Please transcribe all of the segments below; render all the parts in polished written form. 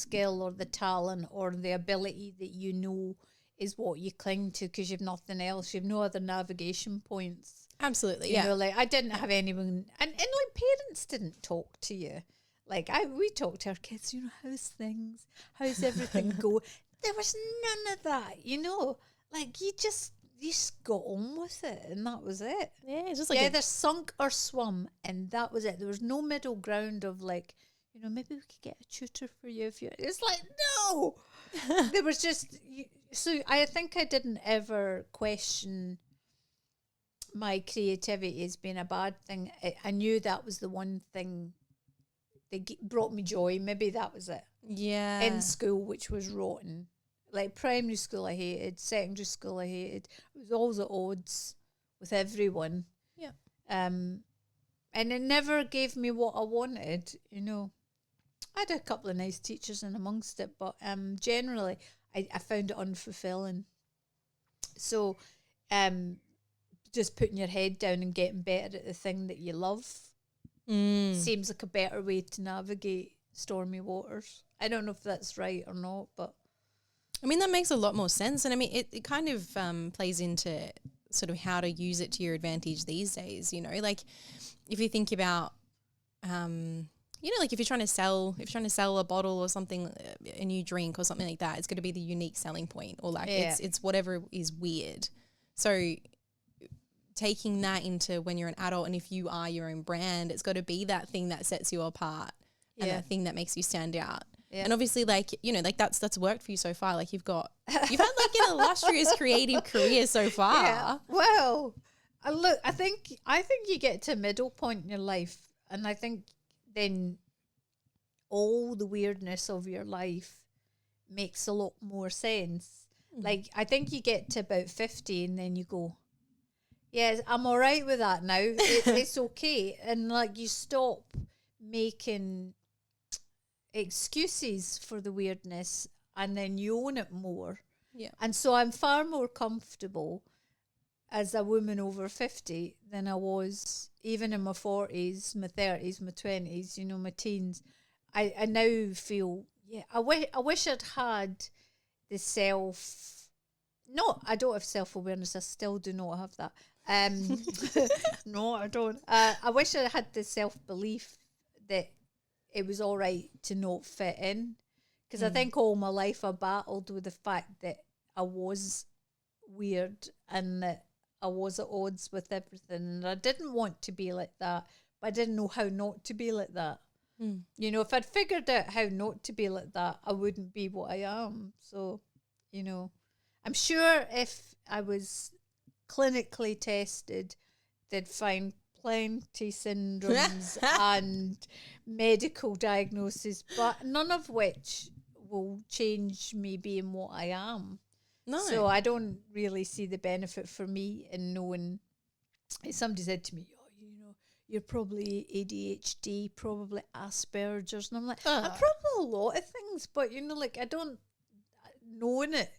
skill or the talent or the ability that you know is what you cling to because you've nothing else. You've no other navigation points. Absolutely, You know, like I didn't have anyone, and like parents didn't talk to you. Like we talked to our kids, you know, how's things? How's everything go? There was none of that, you know. Like you just got on with it, and that was it. Yeah, it's just like either sunk or swum, and that was it. There was no middle ground of like, you know, maybe we could get a tutor for you if you. It's like no, there was just. So I think I didn't ever question my creativity as being a bad thing. I knew that was the one thing that brought me joy. Maybe that was it. Yeah. In school, which was rotten. Like primary school I hated, secondary school I hated. It was always at odds with everyone. Yeah. And it never gave me what I wanted, you know. I had a couple of nice teachers in amongst it, but generally I found it unfulfilling. So just putting your head down and getting better at the thing that you love seems like a better way to navigate stormy waters. I don't know if that's right or not, but I mean, that makes a lot more sense. And I mean, it kind of plays into sort of how to use it to your advantage these days, you know, like if you think about, you know, like if you're trying to sell a bottle or something, a new drink or something like that, it's going to be the unique selling point, or like it's whatever is weird. So taking that into when you're an adult, and if you are your own brand, it's got to be that thing that sets you apart and that thing that makes you stand out. Yeah. And obviously, like, you know, like that's worked for you so far. Like you've had like an illustrious creative career so far. Yeah. Well, look, I think you get to a middle point in your life, and I think then all the weirdness of your life makes a lot more sense. Like I think you get to about 50 and then you go, yes, I'm all right with that now. It's okay. And like you stop making excuses for the weirdness, and then you own it more. Yeah. And so I'm far more comfortable as a woman over 50 than I was even in my 40s, my 30s, my 20s, you know, my teens. I now feel, I wish I'd had the I don't have self-awareness. I still do not have that. No, I don't. I wish I had the self-belief that it was all right to not fit in, because I think all my life I battled with the fact that I was weird and that I was at odds with everything, and I didn't want to be like that, but I didn't know how not to be like that. You know, if I'd figured out how not to be like that, I wouldn't be what I am. So, you know, I'm sure if I was clinically tested, they'd find plenty syndromes and medical diagnoses, but none of which will change me being what I am. No. So I don't really see the benefit for me in knowing. Somebody said to me, oh, you know, you're probably ADHD, probably Asperger's. And I'm like, I'm probably a lot of things, but, you know, like I don't, knowing it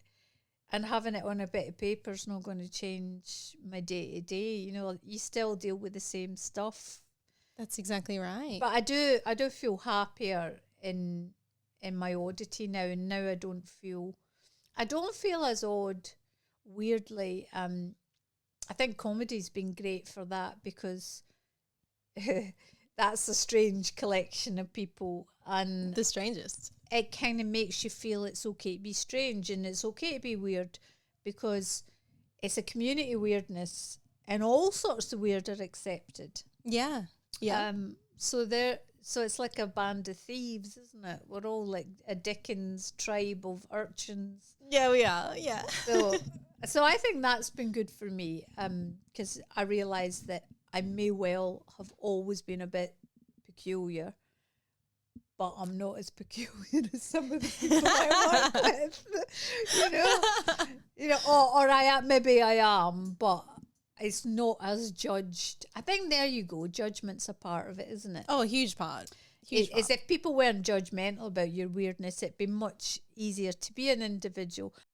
and having it on a bit of paper is not going to change my day to day. You know, you still deal with the same stuff. That's exactly right. But I do feel happier in my oddity now, and now I don't feel as odd, weirdly. I think comedy's been great for that, because that's a strange collection of people, and the strangest. It kind of makes you feel it's okay to be strange and it's okay to be weird, because it's a community weirdness and all sorts of weird are accepted. Yeah. Yeah. So it's like a band of thieves, isn't it? We're all like a Dickens tribe of urchins. Yeah, we are. Yeah. So I think that's been good for me, because I realised that I may well have always been a bit peculiar, but I'm not as peculiar as some of the people I work with. You know, or maybe I am, but it's not as judged. I think there you go. Judgment's a part of it, isn't it? Oh, a huge part. It's if people weren't judgmental about your weirdness, it'd be much easier to be an individual.